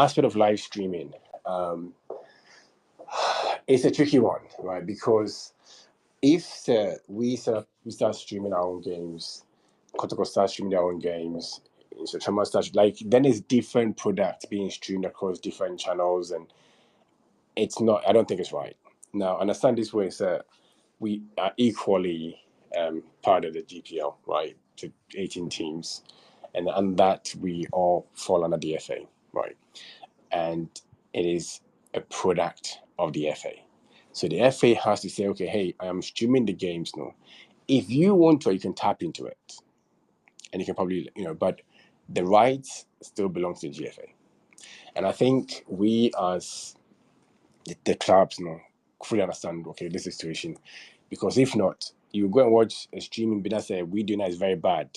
aspect of live streaming, it's a tricky one, right? Because if we start streaming our own games, Kotoko starts streaming their own games, so Tremor starts then it's different products being streamed across different channels, and it's not. I don't think it's right. Now, understand this way is that we are equally part of the GPL, right? To 18 teams, and that we all fall under the FA, right? And it is a product of the FA. So the FA has to say, okay, hey, I am streaming the games now. If you want to, you can tap into it, and you can probably, but the rights still belong to the GFA. And I think we as the clubs fully understand, okay, this is situation. Because if not, you go and watch a streaming, but that's we doing that is very bad.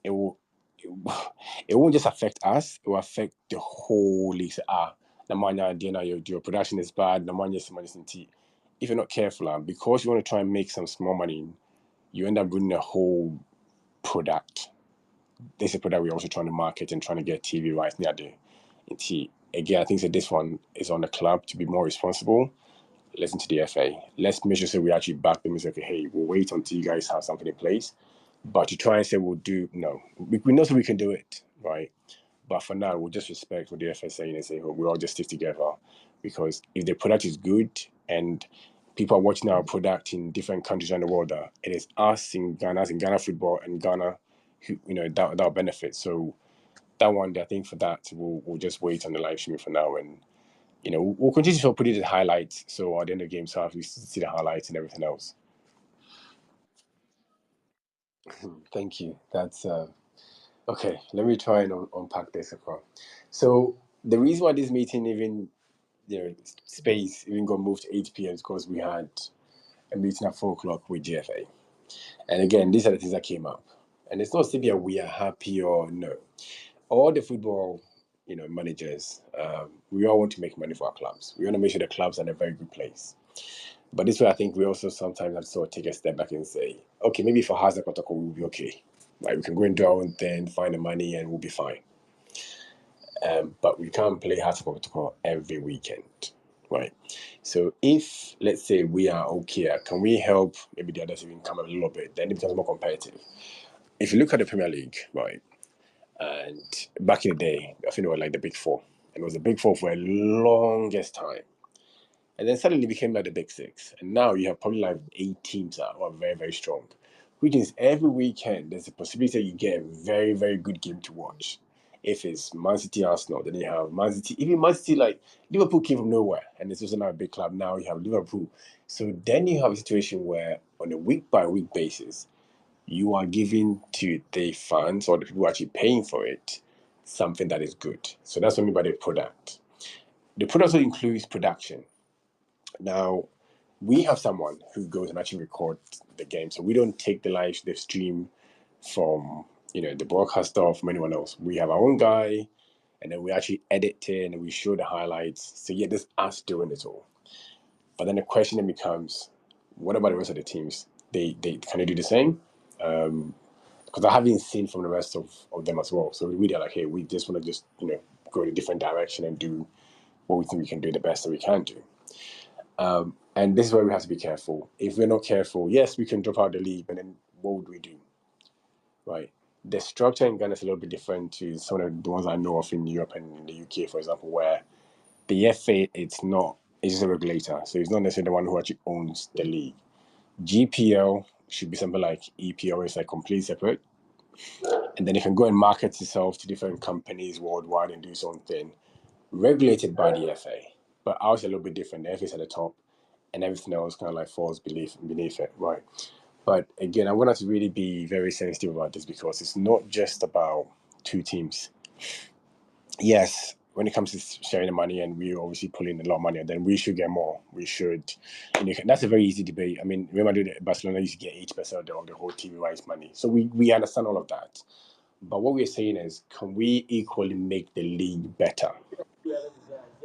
It won't just affect us, it will affect the whole league. Your production is bad, if you're not careful, because you want to try and make some small money, you end up ruining a whole product. This is a product we're also trying to market and trying to get TV rights near the again, I think that this one is on the club to be more responsible. Listen to the FA. Let's make sure we actually back them and say, okay, hey, we'll wait until you guys have something in place. But to try and say we'll do, no. We know so we can do it, right? But for now, we'll just respect what the FA is saying and say, oh, we'll all just stick together. Because if the product is good and people are watching our product in different countries around the world, it is us in Ghana football and Ghana who, that'll benefit. So that one, I think for that, we'll just wait on the live streaming for now, and we'll continue to put it in highlights. So at the end of the game, so at least see the highlights and everything else. Thank you. That's okay. Let me try and unpack this across. So the reason why this meeting even space even got moved to 8 p.m. is because we had a meeting at 4 o'clock with GFA, and again, these are the things that came up, and it's not simply we are happy or no. All the football, managers, we all want to make money for our clubs. We want to make sure the clubs are in a very good place. But this way, I think we also sometimes have to sort of take a step back and say, okay, maybe for Hazard Kotoko, we'll be okay. Like we can go and do our own thing, find the money, and we'll be fine. But we can't play Hazard Kotoko every weekend, right? So if, let's say, we are okay, can we help maybe the others even come a little bit? Then it becomes more competitive. If you look at the Premier League, right? And back in the day, I think it was like the Big Four. And it was the Big Four for a longest time. And then suddenly it became like the Big Six. And now you have probably like 8 teams that are very, very strong. Which means every weekend there's a possibility that you get a very, very good game to watch. If it's Man City, Arsenal, then you have Man City. Even Man City, like Liverpool came from nowhere. And it's also now a big club. Now you have Liverpool. So then you have a situation where on a week-by-week basis, you are giving to the fans or the people actually paying for it something that is good. So that's what I mean by the product. The product also includes production. Now, we have someone who goes and actually records the game. So we don't take the stream from, the broadcaster or from anyone else. We have our own guy, and then we actually edit it and we show the highlights. So yeah, this is us doing it all. But then the question then becomes, what about the rest of the teams? They can they do the same? Because I haven't seen from the rest of them as well. So we are like, hey, we just want to just, go in a different direction and do what we think we can do the best that we can do. And this is where we have to be careful. If we're not careful, yes, we can drop out the league, but then what would we do? Right? The structure in Ghana is a little bit different to some of the ones I know of in Europe and in the UK, for example, where the FA, it's just a regulator. So it's not necessarily the one who actually owns the league. GPL should be something like EPL, it's like completely separate. And then it can go and market itself to different companies worldwide and do its own thing, regulated by the FA. But ours is a little bit different. The FA is at the top, and everything else kind of like falls beneath it, right? But again, I'm going to have to really be very sensitive about this because it's not just about 2 teams. Yes, when it comes to sharing the money, and we obviously pull in a lot of money, and then we should get more. We should, that's a very easy debate. I mean, remember Barcelona used to get 8% of the whole TV rights money. So we understand all of that. But what we're saying is, can we equally make the league better?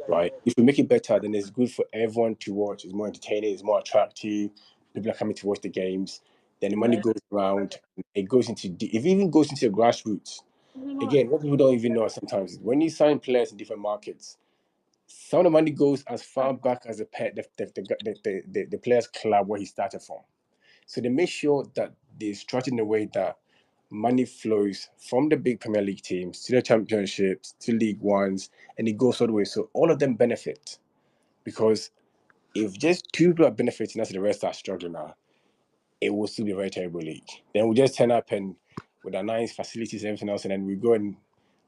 Right? If we make it better, then it's good for everyone to watch. It's more entertaining. It's more attractive. People are coming to watch the games. Then the money goes around. It goes into if it even goes into the grassroots. again, what people don't even know sometimes is when you sign players in different markets, some of the money goes as far back as the player's club where he started from. So they make sure that they structure in a way that money flows from the big Premier League teams to the championships, to League Ones, and it goes all the way. So all of them benefit. Because if just two people are benefiting, that's the rest are struggling now, it will still be a very terrible league. Then we just turn up and with our nice facilities and everything else, and then we go and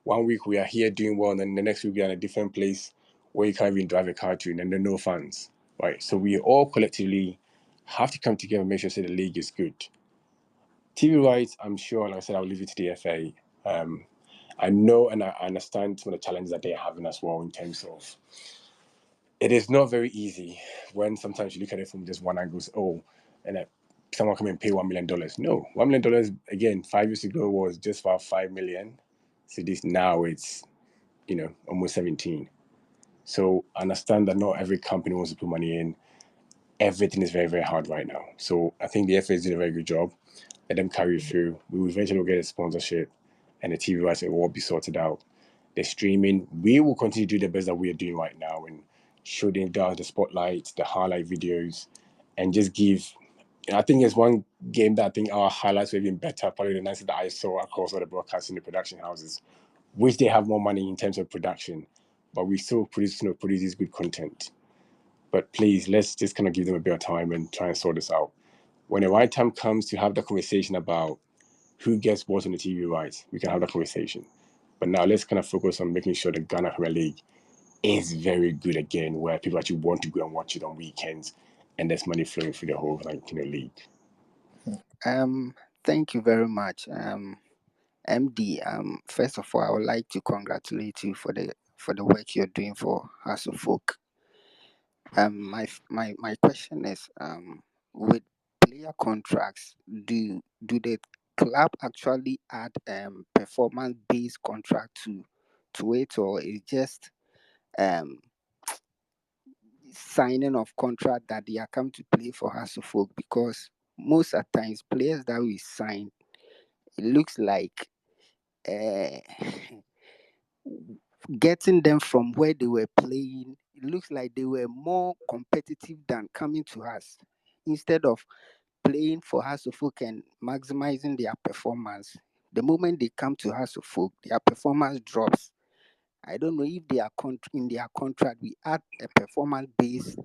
1 week we are here doing well, and then the next week we are in a different place where you can't even drive a car to, and then there are no fans, right? So we all collectively have to come together and make sure that the league is good. TV rights, I'm sure, like I said, I'll leave it to the FA. I know and I understand some of the challenges that they're having as well in terms of it is not very easy when sometimes you look at it from just one angle, and someone come and pay $1 million. No, $1 million, again, 5 years ago was just about 5 million. So this now it's, almost 17. So I understand that not every company wants to put money in. Everything is very, very hard right now. So I think the FA is doing a very good job. Let them carry through. We will eventually get a sponsorship and the TV rights will all be sorted out. The streaming, we will continue to do the best that we are doing right now and show them the spotlights, the highlight videos, and just give. I think there's one game that I think our highlights were even better, probably the nicest that I saw across all the broadcasting, the production houses, which they have more money in terms of production, but we still produce this good content. But please, let's just kind of give them a bit of time and try and sort this out. When the right time comes to have the conversation about who gets what on the TV rights, we can have that conversation. But now let's kind of focus on making sure the Ghana Premier League is very good again, where people actually want to go and watch it on weekends, and there's money flowing through the whole league. Thank you very much, MD. First of all, I would like to congratulate you for the work you're doing for House of Folk. My question is, with player contracts, do the club actually add performance based contract to it, or is just signing of contract that they are come to play for House of Folk? Because most at times players that we sign, it looks like getting them from where they were playing, it looks like they were more competitive than coming to us. Instead of playing for House of Folk and maximizing their performance, the moment they come to House of Folk, their performance drops. I don't know if they are in their contract we add a performance based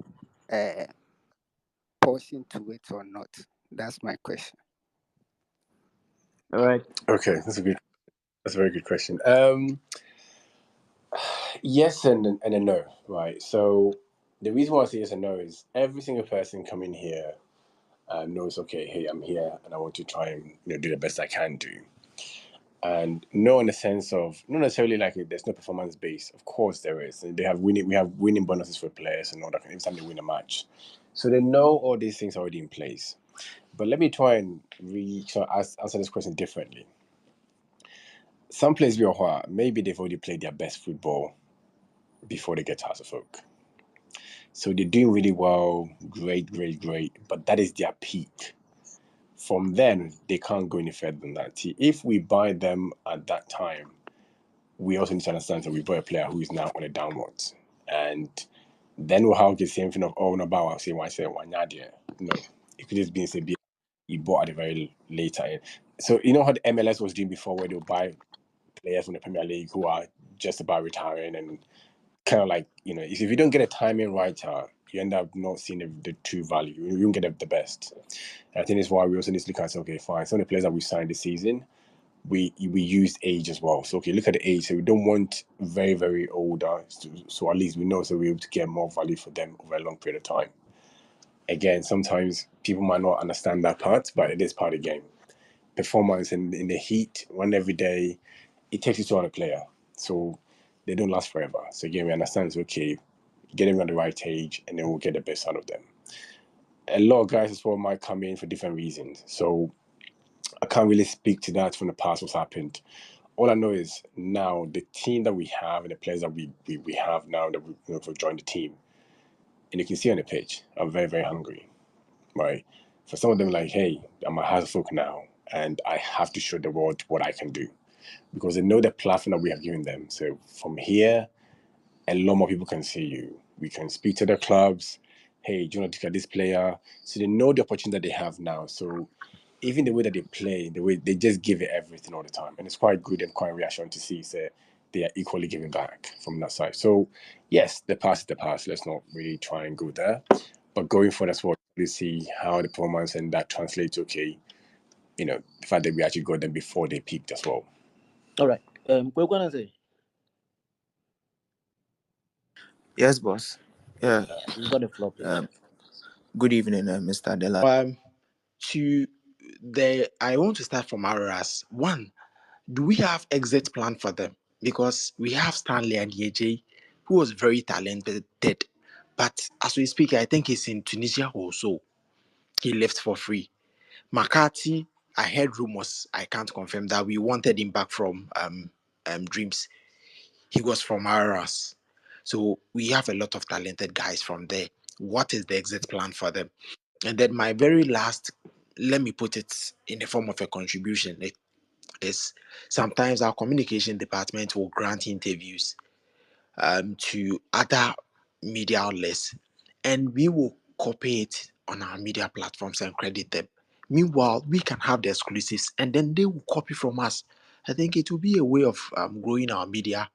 portion to it or not. That's my question. All right. Okay, that's a very good question. Yes and a no, right? So the reason why I say yes and no is every single person coming here knows, okay, hey, I'm here and I want to try and do the best I can do. And no, in the sense of not necessarily like there's no performance base. Of course there is. And we have winning bonuses for players and all that every time they win a match. So they know all these things already in place. But let me try and answer this question differently. Some players maybe they've already played their best football before they get to House of Folk. So they're doing really well, great. But that is their peak. From then, they can't go any further than that. If we buy them at that time, we also need to understand that we bought a player who is now on a downwards. And then we'll have the same thing of, no, but I'll say, why say one idea? No, it could just be you bought at a very late time. So you know how the MLS was doing before, where they'll buy players from the Premier League who are just about retiring and kind of like, if you don't get a timing right, you end up not seeing the true value. You don't get the best. And I think that's why we also need to look at, okay, fine, some of the players that we signed this season, we used age as well. So, okay, look at the age. So we don't want very, very older. So at least we know, so we're able to get more value for them over a long period of time. Again, sometimes people might not understand that part, but it is part of the game. Performance in the heat, one every day, it takes you to another player. So they don't last forever. So again, we understand it's okay, get them at the right age, and then we'll get the best out of them. A lot of guys as well might come in for different reasons. So I can't really speak to that from the past, what's happened. All I know is now the team that we have and the players that we have now that we've joined the team, and you can see on the pitch, are very, very hungry, right? For some of them, like, hey, I'm a House of Folk now, and I have to show the world what I can do. because they know the platform that we have given them. So from here, a lot more people can see you. We can speak to the clubs. Hey, do you want to get this player? So they know the opportunity that they have now. So even the way that they play, the way they just give it everything all the time, and it's quite good and quite reassuring to see. So they are equally giving back from that side. So yes, the past is the past. Let's not really try and go there. But going forward as well, you see how the performance and that translates. Okay, the fact that we actually got them before they peaked as well. All right. What gonna say? Yes, boss. Yeah. You got the floor, please. Good evening, Mr. Dela. I want to start from Araras. One, do we have exit plan for them? Because we have Stanley and AJ, who was very talented, but as we speak, I think he's in Tunisia also. He left for free. McCarthy, I heard rumors. I can't confirm that we wanted him back from Dreams. He was from Araras. So we have a lot of talented guys from there. What is the exit plan for them? And then my very last, let me put it in the form of a contribution, it is sometimes our communication department will grant interviews to other media outlets, and we will copy it on our media platforms and credit them. Meanwhile, we can have the exclusives, and then they will copy from us. I think it will be a way of growing our media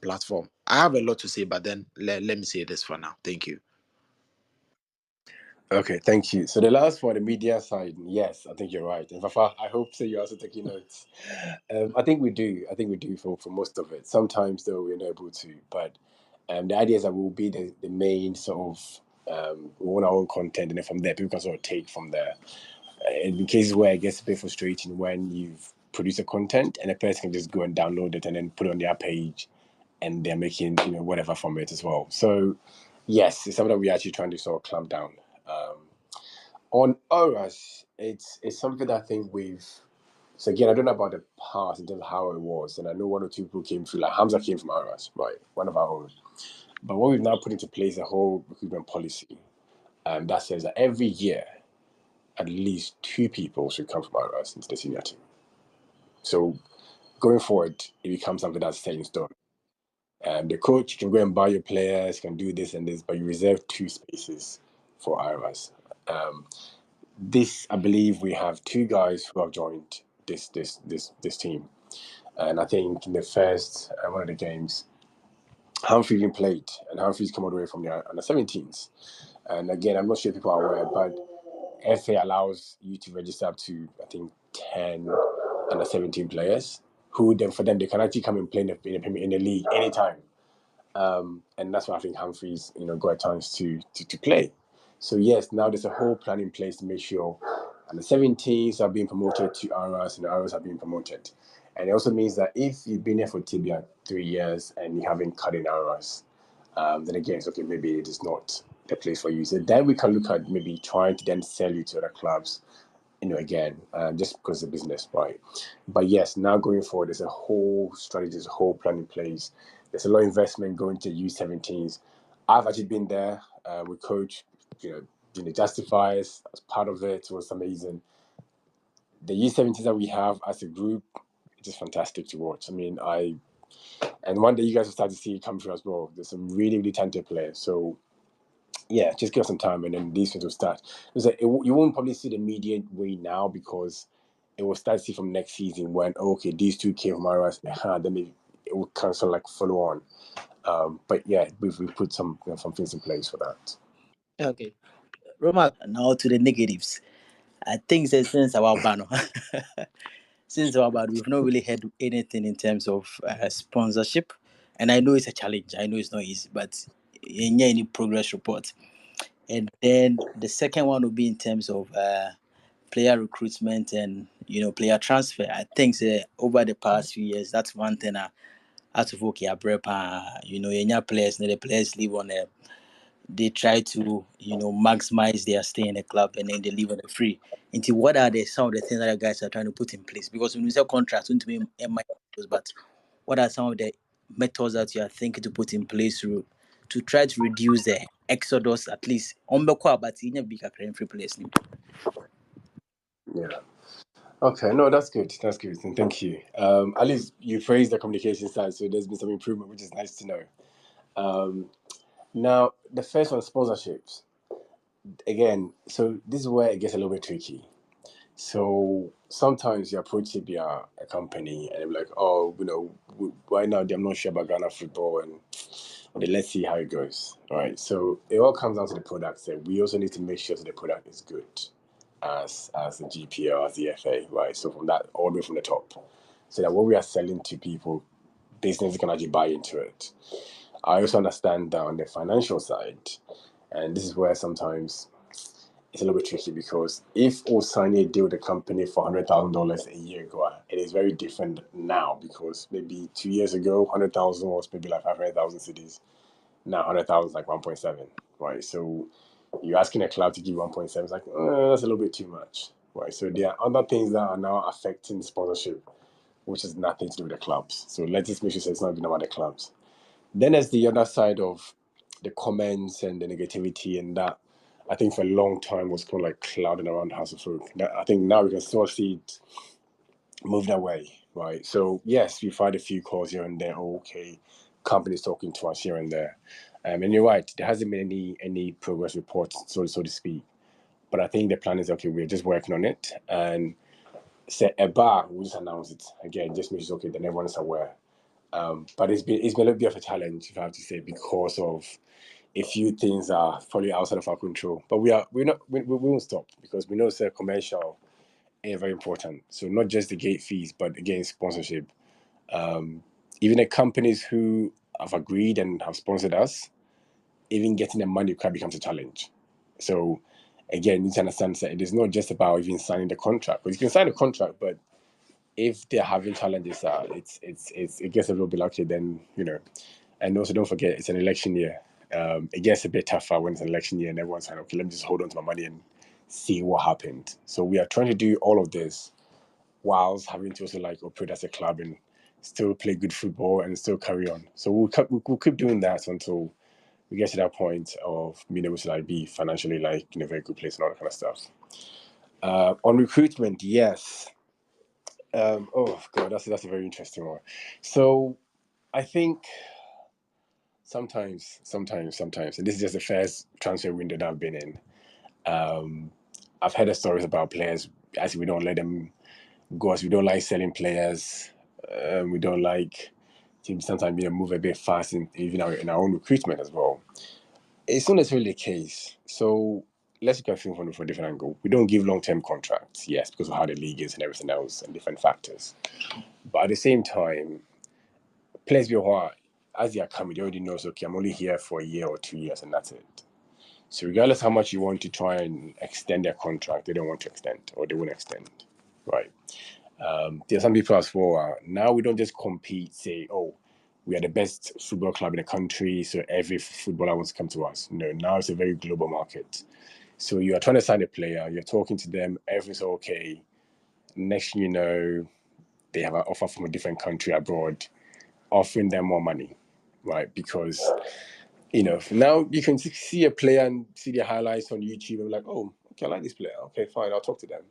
platform. I have a lot to say, but then let me say this for now. Thank you. Okay, thank you. So the last one, the media side, yes, I think you're right. And Fafa, I hope so you're also taking notes. I think we do. I think we do for most of it. Sometimes though we're not able to, but the idea is that we'll be the main sort of we want our own content, and then from there people can sort of take from there. In cases where it gets a bit frustrating when you've produced a content and a person can just go and download it and then put it on their page, and they're making whatever from it as well. So yes, it's something that we're actually trying to sort of clamp down. On Oras, it's something that I think we've. So again, I don't know about the past in terms of how it was, and I know one or two people came through. Like Hamza came from Oras, right? One of our own. But what we've now put into place a whole recruitment policy that says that every year, at least 2 people should come from Oras into the senior team. So going forward, it becomes something that's set in stone. The coach can go and buy your players, can do this and this, but you reserve 2 spaces for Oras. This, I believe, we have 2 guys who have joined this team, and I think in the first one of the games, Humphrey even played, and Humphrey's come all the way from the under 17s. And again, I'm not sure if people are aware, but FA allows you to register up to I think 10 under 17 players, who then for them they can actually come and play in the league anytime. And that's why I think Humphrey's got a chance to play. So yes, now there's a whole plan in place to make sure and the 17s are being promoted to RS and the RS are being promoted. And it also means that if you've been here for Tibia 3 years and you haven't cut in RS, then again it's okay, maybe it is not the place for you. So then we can look at maybe trying to then sell you to other clubs, again, just because of business, right? But yes, now going forward, there's a whole strategy, there's a whole plan in place. There's a lot of investment going to U17s. I've actually been there with Coach, Justifiers as part of it. It was amazing. The U17s that we have as a group, it's just fantastic to watch. I mean, and one day you guys will start to see it come through as well. There's some really, really talented players. So yeah, just give us some time and then these things will start. You won't probably see the immediate way now because it will start to see from next season when, okay, these 2 came from RS, then it will kind of like follow on. But yeah, we've put some things in place for that. Okay. Roma, now to the negatives. I think that since our ban, we've not really had anything in terms of sponsorship. And I know it's a challenge. I know it's not easy, but any progress report. And then the second one will be in terms of player recruitment and player transfer. I think over the past few years, that's one thing out of okay, your players, the players live on they try to maximize their stay in the club and then they leave on a free. Into what are some of the things that you guys are trying to put in place? Because when we say contracts, we need to be but what are some of the methods that you are thinking to put in place to try to reduce the exodus at least on the but in a bigger free place? Yeah. Okay, no, that's good. That's good, and thank you. At least you praised the communication side, so there's been some improvement, which is nice to know. Now, the first one, sponsorships. Again, so this is where it gets a little bit tricky. So sometimes you approach a company and they're like, oh, right now I'm not sure about Ghana football, and okay, let's see how it goes. All right. So it all comes down to the product. So we also need to make sure that the product is good as the GPL, as the FA, right? So from that all the way from the top, so that what we are selling to people, business can actually buy into it. I also understand that on the financial side, and this is where sometimes it's a little bit tricky, because if we sign a deal with a company for $100,000 a year ago, it is very different now, because maybe 2 years ago, 100,000 was maybe like 500,000 cities. Now 100,000 is like 1.7, right? So you're asking a club to give 1.7, it's like, that's a little bit too much, right? So there are other things that are now affecting sponsorship, which has nothing to do with the clubs. So let's just make sure it's not even about the clubs. Then there's the other side of the comments and the negativity, and that I think for a long time was kind of like clouding around House of Folk. I think now we can still see it moved away, right? So yes, we've had a few calls here and there. Okay, companies talking to us here and there, and you're right. There hasn't been any progress reports, so to speak. But I think the plan is okay. We're just working on it, and say a bar, we'll just announce it again. Just make sure okay, then everyone is aware. But it's been a little bit of a challenge, if I have to say, because of a few things are probably outside of our control. But we won't stop, because we know it's a commercial and very important. So not just the gate fees, but again sponsorship. Even the companies who have agreed and have sponsored us, even getting the money quite becomes a challenge. So again, you need to understand that it is not just about even signing the contract. Because you can sign a contract, but if they're having challenges, it gets a little bit lucky. Then and also don't forget it's an election year. It gets a bit tougher when it's an election year and everyone's saying, okay, let me just hold on to my money and see what happened. So we are trying to do all of this whilst having to also like operate as a club and still play good football and still carry on. So we'll keep doing that until we get to that point of being able to like be financially like in a very good place and all that kind of stuff. On recruitment, yes. Oh god, that's a very interesting one. So I think sometimes, and this is just the first transfer window that I've been in. I've heard the stories about players as we don't let them go, as we don't like selling players. We don't like to sometimes move a bit fast even in our own recruitment as well. It's not necessarily the case. So let's look at things from a different angle. We don't give long-term contracts, yes, because of how the league is and everything else and different factors. But at the same time, players be as they are coming, they already know, okay, I'm only here for a year or 2 years and that's it. So regardless how much you want to try and extend their contract, they don't want to extend, or they won't extend, right? There are some people as well. Now we don't just compete, say, oh, we are the best football club in the country, so every footballer wants to come to us. No, now it's a very global market. So you are trying to sign a player, you're talking to them, everything's okay. Next thing you know, they have an offer from a different country abroad, offering them more money, right? Because now you can see a player and see their highlights on YouTube and be like, oh, okay, I like this player. Okay, fine, I'll talk to them.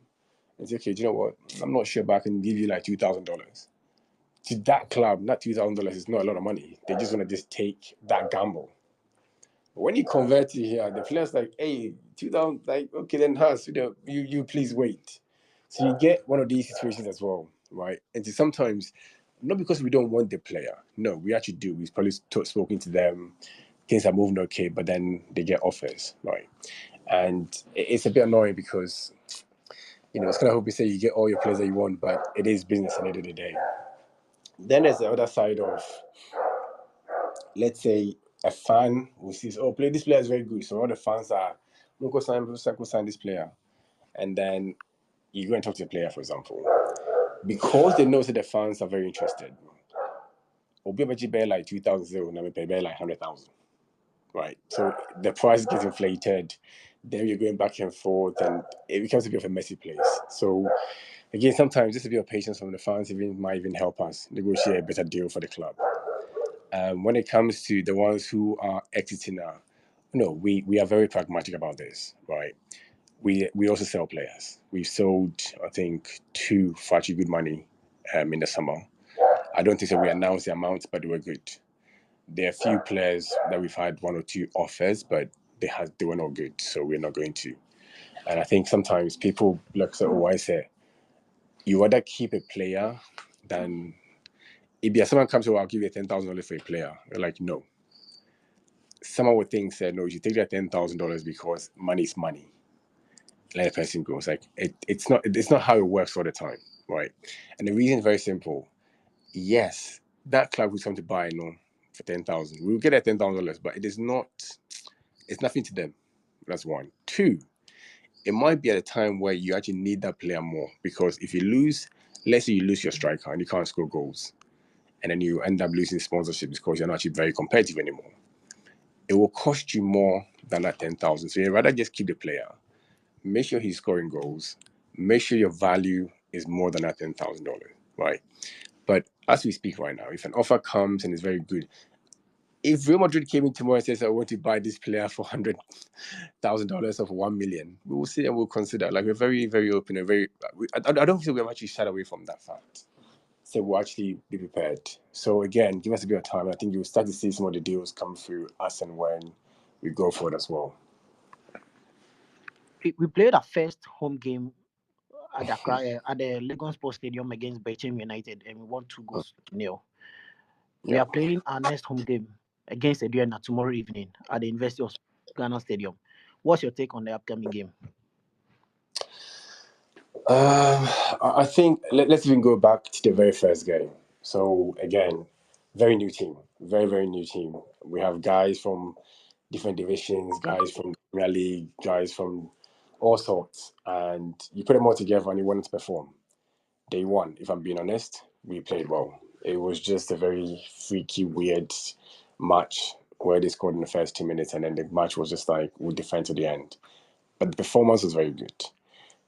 And say, okay, do you know what? I'm not sure, but I can give you like $2,000. To that club, that $2,000 is not a lot of money. They just want to just take that gamble. But when you convert it here, the player's like, hey, 2,000, like, okay, then Hans, you please wait. So you get one of these situations as well, right? And so sometimes, not because we don't want the player. No, we actually do. We've probably spoken to them. Things are moving okay, but then they get offers, right? And it's a bit annoying because, it's kind of hope you say you get all your players that you want, but it is business at the end of the day. Then there's the other side of, let's say, a fan who sees, oh, this player is very good. So all the fans are, go sign this player. And then you go and talk to the player, for example. Because they know that the fans are very interested. Obi bear like 2,000, and pay like 100,000. Right. So the price gets inflated. Then you're going back and forth, and it becomes a bit of a messy place. So again, sometimes just a bit of patience from the fans might even help us negotiate a better deal for the club. When it comes to the ones who are exiting now, no, we are very pragmatic about this, right? we also sell players. We've sold, I think, 2 for actually good money in the summer. I don't think so we announced the amounts, but they were good. There are a few players that we've had 1 or 2 offers, but they were not good, so we're not going to. And I think sometimes people look at, I say, you rather keep a player than if someone comes to, I'll give you $10,000 for a player. You're like, no. Someone would think, say, no, you take that $10,000 because money is money. Let a person go. It's like it's not how it works all the time, right? And the reason is very simple. Yes, that club who's come to buy for 10,000, we'll get that $10,000, but it is not. It's nothing to them. That's one. Two, it might be at a time where you actually need that player more, because if you lose, let's say you lose your striker and you can't score goals, and then you end up losing sponsorship because you're not actually very competitive anymore. It will cost you more than that 10,000. So you'd rather just keep the player, make sure he's scoring goals, make sure your value is more than that $10,000, right? But as we speak right now, if an offer comes and is very good, if Real Madrid came in tomorrow and says, I want to buy this player for $100,000 or for $1 million, we will see and we'll consider. Like, we're very, very open and I don't think we've actually shied away from that fact. So we'll actually be prepared. So again, give us a bit of time. I think you'll start to see some of the deals come through as and when we go for it as well. We played our first home game at the Lagos Sports Stadium against Bechem United, and we won 2-0. We are playing our next home game against Adiamah tomorrow evening at the University of Ghana Stadium. What's your take on the upcoming game? I think let's even go back to the very first game. So again, very new team, very, very new team. We have guys from different divisions, guys from the Premier League, guys from all sorts, and you put them all together and you want to perform. Day one, if I'm being honest, we played well. It was just a very freaky, weird match where they scored in the first 2 minutes, and then the match was just like, we'll defend to the end. But the performance was very good.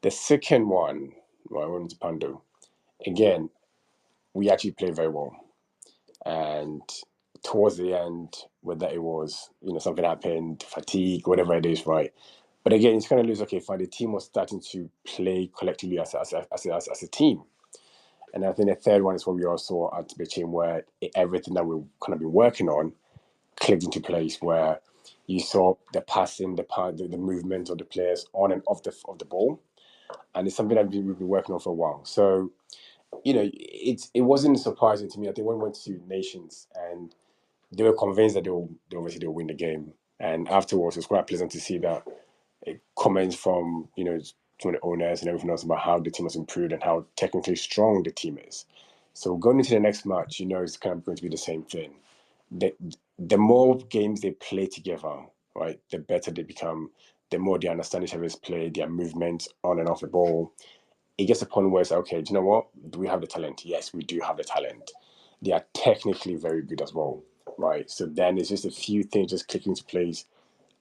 The second one, I went to Pando. Again, we actually played very well. And towards the end, whether it was, something happened, fatigue, whatever it is, right? But again, it's kind of lose, okay, fine, the team was starting to play collectively as a team. And I think the third one is what we also saw at Bechem, where everything that we've kind of been working on clicked into place, where you saw the passing, the movement of the players on and off the ball. And it's something that we've been working on for a while. So, it wasn't surprising to me. I think when we went to Nations and they were convinced that they'll win the game. And afterwards, it's quite pleasant to see that comments from, some of the owners and everything else about how the team has improved and how technically strong the team is. So going into the next match, it's kind of going to be the same thing. The more games they play together, right, the better they become, the more they understand each other's play, their movements on and off the ball. It gets a point where it's like, okay, do you know what? Do we have the talent? Yes, we do have the talent. They are technically very good as well, right? So then it's just a few things just clicking into place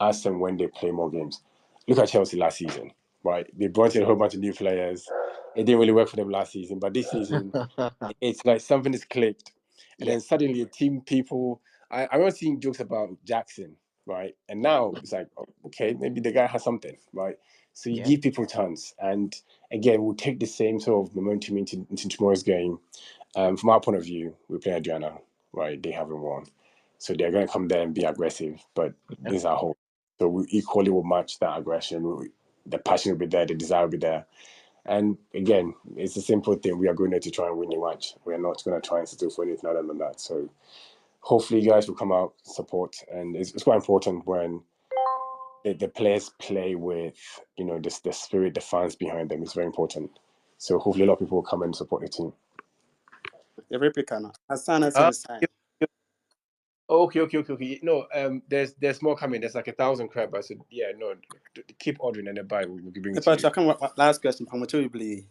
as and when they play more games. Look at Chelsea last season, right? They brought in a whole bunch of new players. It didn't really work for them last season, but this season, it's like something is clicked. And then suddenly I remember seeing jokes about Jackson, right? And now it's like, okay, maybe the guy has something, right? So you give people a chance. And again, we'll take the same sort of momentum into tomorrow's game. From our point of view, we play Adiamah, right? They haven't won. So they're going to come there and be aggressive, but this is our hope. So we equally will match that aggression. The passion will be there, the desire will be there. And again, it's a simple thing. We are going there to try and win the match. We are not going to try and settle for anything other than that. So hopefully you guys will come out, support. And it's quite important when the players play with, the spirit, the fans behind them. It's very important. So hopefully a lot of people will come and support the team. The replica now. Asana says sign. Okay. No, there's more coming. There's like 1,000 crab. I said, yeah, no, keep ordering and then buy. We'll bring it to you. Come last question from what you believe.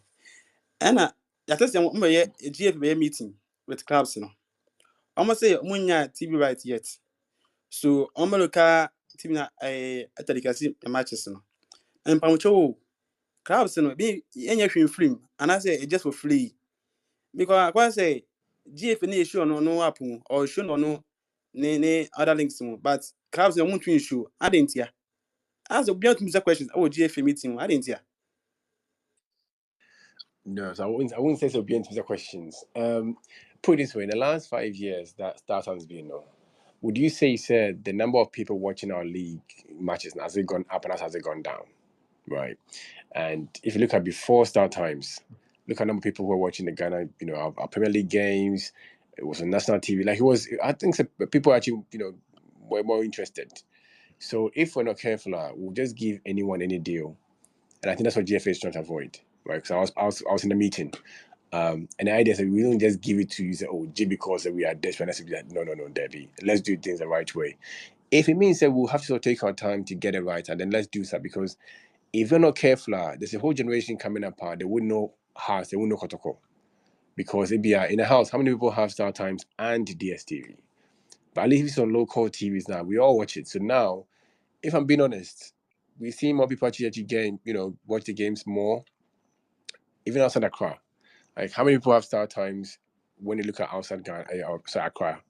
Anna, that is a GFBA meeting with clubs. Almost say Munya TV right yet. So Omeluka team a matches. And Pamucho clubs be any film, and I say it just for free. Because I say GFNA show no happen or show no other links, but clubs don't want to issue. I didn't hear. As a beyond to questions, oh GFA meeting, I didn't hear. No, so I wouldn't say so. Be into the questions. Put it this way: in the last 5 years, that has been no. Would you say, sir, the number of people watching our league matches has it gone up and has it gone down? Right. And if you look at before start times, look at the number of people who are watching the Ghana, our Premier League games. It was on national TV. Like it was, I think people actually, were more interested. So if we're not careful, we'll just give anyone any deal, and I think that's what GFA is trying to avoid, right? Because I was in the meeting, and the idea is that we don't just give it to you, say, oh, J because we are desperate. Let's be like, no, Debbie, let's do things the right way. If it means that we'll have to sort of take our time to get it right, and then let's do that, because if you're not careful, there's a whole generation coming up, they wouldn't know house, they wouldn't know Kotoko. Because it'd be in a house, how many people have Star Times and DSTV? But at least it's on local TVs now. We all watch it. So now, if I'm being honest, we see more people actually watch the games more, even outside Accra. Like how many people have Star Times when you look at outside Ghana, outside Accra,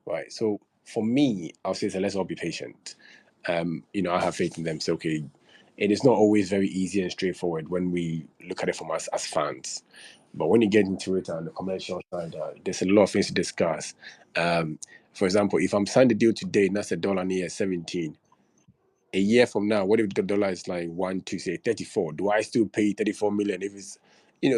right? So for me, I'll say, so let's all be patient. I have faith in them. So okay, it is not always very easy and straightforward when we look at it from us as fans. But when you get into it on the commercial side, there's a lot of things to discuss. For example, if I'm signing the deal today, and that's $1 near 17. A year from now, what if the dollar is like 34? Do I still pay 34 million if it's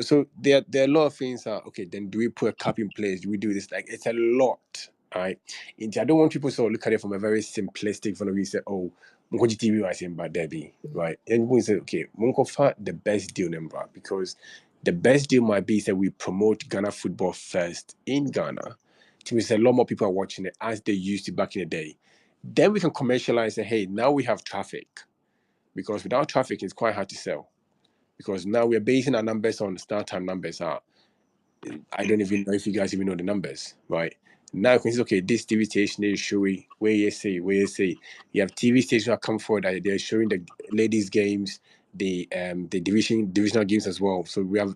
so there are a lot of things okay, then do we put a cap in place? Do we do this? Like it's a lot, right? And I don't want people to sort of look at it from a very simplistic point of view, say, oh, Mungo TV was in bad Debbie, right? And we say, okay, Mungo for the best deal number, because the best deal might be that we promote Ghana football first in Ghana. To a lot more people are watching it as they used to back in the day. Then we can commercialize and hey, now we have traffic, because without traffic, it's quite hard to sell. Because now we're basing our numbers on start time numbers. I don't even know if you guys even know the numbers, right? Now you can say, okay, this TV station is showing where you say. You have TV stations that come forward that they're showing the ladies' games, the divisional games as well. So we have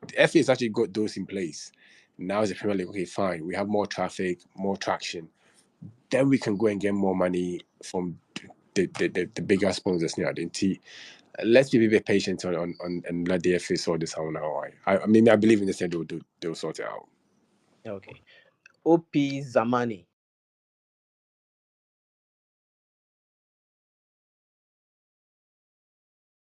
the FA has actually got those in place. Now as a Premier League, okay, fine, we have more traffic, more traction. Then we can go and get more money from the bigger sponsors now. Let's be a bit patient on and let the FA sort this out now. I mean, I believe in this, and they'll sort it out. Okay. OP Zamani.